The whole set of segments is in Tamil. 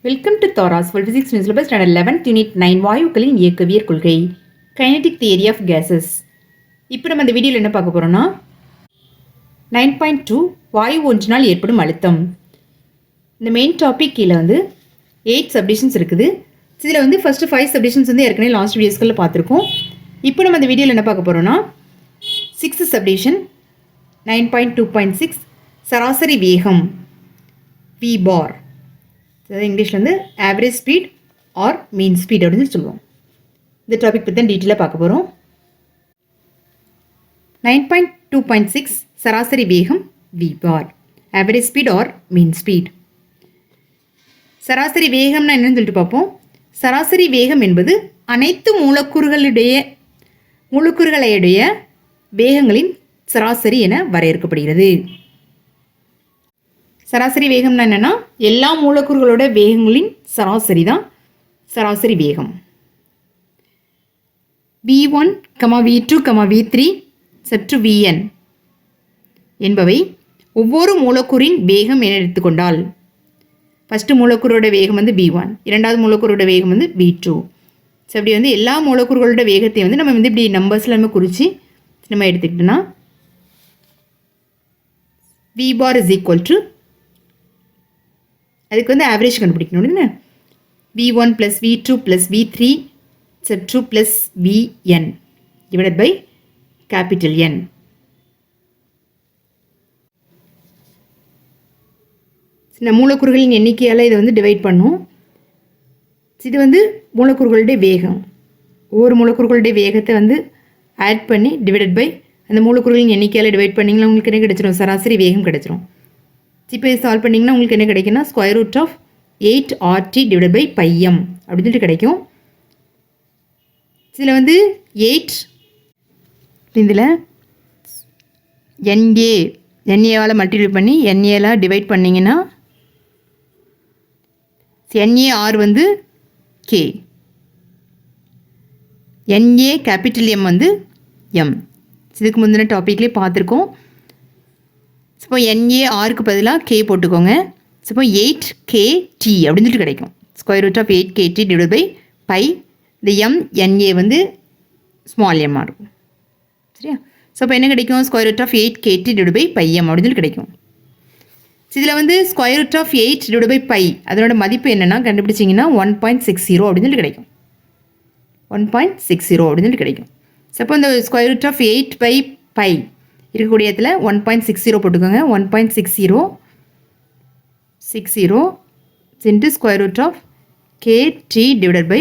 Welcome to Thaaraas PHYSICS Syllabus Standard 11th Unit 9 Vaayukkalin Iyakkaviyar kolkai Kinetic Theory of Gases. இப்போ நம்ம இந்த வீடியோவில் என்ன பார்க்க போறோம்னா 9.2 வாயு ஒன்றினால் ஏற்படும் அழுத்தம். இந்த மெயின் டாபிக் கீழே வந்து 8 சப்டிஷன்ஸ் இருக்குது. இதில் வந்து ஃபர்ஸ்ட் 5 சப்டிஷன்ஸ் வந்து ஏற்கனவே லாஸ்ட் வீடியோஸ்களில் பார்த்துருக்கோம். இப்போ நம்ம இந்த வீடியோவில் என்ன பார்க்க போறோம்னா 6th சப்டிஷன் 9.2.6 சராசரி வேகம் V bar. இங்கிலீஷில் வந்து average speed or mean speed அப்படின்னு சொல்லுவோம். இந்த டாபிக் பற்றி தான் டீட்டெயிலாக பார்க்க போகிறோம். 9.2.6 சராசரி வேகம் V bar average speed or mean speed. சராசரி வேகம்னா என்னன்னு சொல்லிட்டு பார்ப்போம். சராசரி வேகம் என்பது அனைத்து மூலக்கூறுகளுடைய வேகங்களின் சராசரி என வரையறுக்கப்படுகிறது. சராசரி வேகம்னா என்னென்னா எல்லா மூலக்கூறுகளோட வேகங்களின் சராசரி தான் சராசரி வேகம். V1, V2, V3 சற்று Vn என்பவை ஒவ்வொரு மூலக்கூறின் வேகம் என எடுத்துக்கொண்டால் ஃபஸ்ட்டு மூலக்கூறோட வேகம் வந்து V1, இரண்டாவது மூலக்கூறோட வேகம் வந்து V2. ஸோ அப்படி வந்து எல்லா மூலக்கூறுகளோட வேகத்தை வந்து நம்ம வந்து இப்படி நம்பர்ஸில் நம்ம குறித்து நம்ம எடுத்துக்கிட்டோன்னா V bar is equal to அதுக்கு வந்து ஆவரேஜ் கண்டுபிடிக்கணும். V1 + V2 + V3 2 + Vn divided by capital N. இந்த மூலக்கூறுகளின் எண்ணிக்கையால் இதை வந்து டிவைட் பண்ணும். இது வந்து மூலக்கூறுகளுடைய வேகம். ஒவ்வொரு மூலக்கூறுகளுடைய வேகத்தை வந்து ஆட் பண்ணி டிவைடட் பை அந்த மூலக்கூறுகளின் எண்ணிக்கையால் டிவைட் பண்ணிங்கன்னா உங்களுக்கு என்ன கிடைச்சிடும்? சராசரி வேகம் கிடைச்சிரும். இப்போ சால்வ் பண்ணிங்கன்னா உங்களுக்கு என்ன கிடைக்குன்னா √8 RT / πm அப்படின்னு சொல்லிட்டு கிடைக்கும். இதில் வந்து 8 இதில் NAவால் மல்டிப்ளை பண்ணி NAல டிவைட் பண்ணிங்கன்னா NAR வந்து K, NA கேபிட்டல் M வந்து M. இதுக்கு முந்தின டாப்பிக்லேயே பார்த்துருக்கோம். இப்போ NARக்கு பதிலாக K போட்டுக்கோங்க. இப்போ 8KT அப்படின்னு சொல்லிட்டு கிடைக்கும். √8KT / π. இந்த NA வந்து ஸ்மால் m இருக்கும். சரியா? ஸோ இப்போ என்ன கிடைக்கும்? √8KT / πm அப்படின்னு சொல்லி கிடைக்கும். இதில் வந்து √8 / π அதனோட மதிப்பு என்னென்னா கண்டுபிடிச்சிங்கன்னா 1.60 அப்படின்னு சொல்லி கிடைக்கும். 1.60 அப்படின்னு சொல்லி கிடைக்கும். ஸோ அப்போ இந்த √8 / π இருக்கக்கூடிய இடத்துல 1.60 போட்டுக்கோங்க. 1.60 into √KT /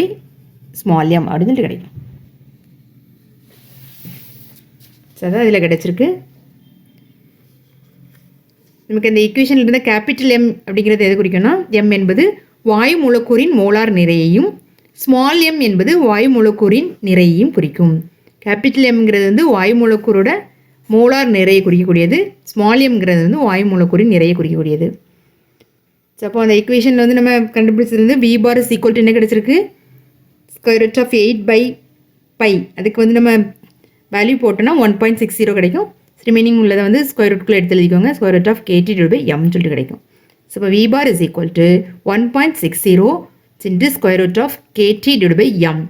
small m அப்படின்னு சொல்லிட்டு கிடைக்கும். ஸோ அதான் இதில் கிடச்சிருக்கு. நமக்கு இந்த ஈக்குவேஷனில் இருந்த கேபிட்டல் M அப்படிங்கிறது எது குறிக்கும்னா M என்பது வாயு மூலக்கூறின் மோலார் நிறையையும் ஸ்மால் m என்பது வாயு மூலக்கூறின் நிறையையும் குறிக்கும். கேபிட்டல் Mங்கிறது வந்து வாயு மூலக்கூறோட மோலார் நிறையை குறிக்கக்கூடியது. ஸ்மால் எம்ங்கிறது வந்து வாயு மூலக்கூறின் நிறையை குறிக்கக்கூடியது. ஸோ அப்போ அந்த ஈக்குவேஷனில் வந்து நம்ம கண்டுபிடிச்சது V bar is equal to என்ன கிடச்சிருக்கு? √8 / π. அதுக்கு வந்து நம்ம வேல்யூ போட்டோன்னா 1.60 கிடைக்கும். ரிமைனிங் உள்ளதை வந்து √க்குள்ளே எடுத்து எழுதிக்கோங்க. √KT / m சொல்லிட்டு கிடைக்கும். ஸோ இப்போ V bar is equal to 1.60 into √KT / m.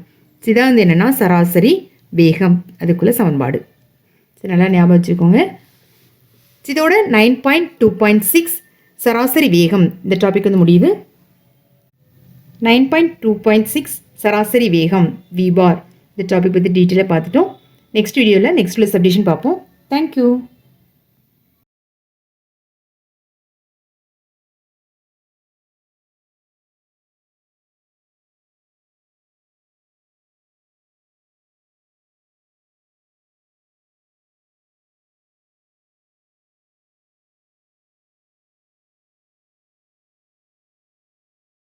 இதான் வந்து என்னென்னா சராசரி வேகம். அதுக்குள்ள சமன்பாடு. நல்லா ஞாபகம் வச்சுக்கோங்க. இதோட 9.2.6 சராசரி வேகம் இந்த டாபிக் வந்து முடியுது. 9.2.6 சராசரி வேகம் V bar இந்த டாபிக் பற்றி டீட்டெயிலாக பார்த்துட்டோம். நெக்ஸ்ட் வீடியோவில் நெக்ஸ்ட் சப்டிஷன் பார்ப்போம். தேங்க்யூ.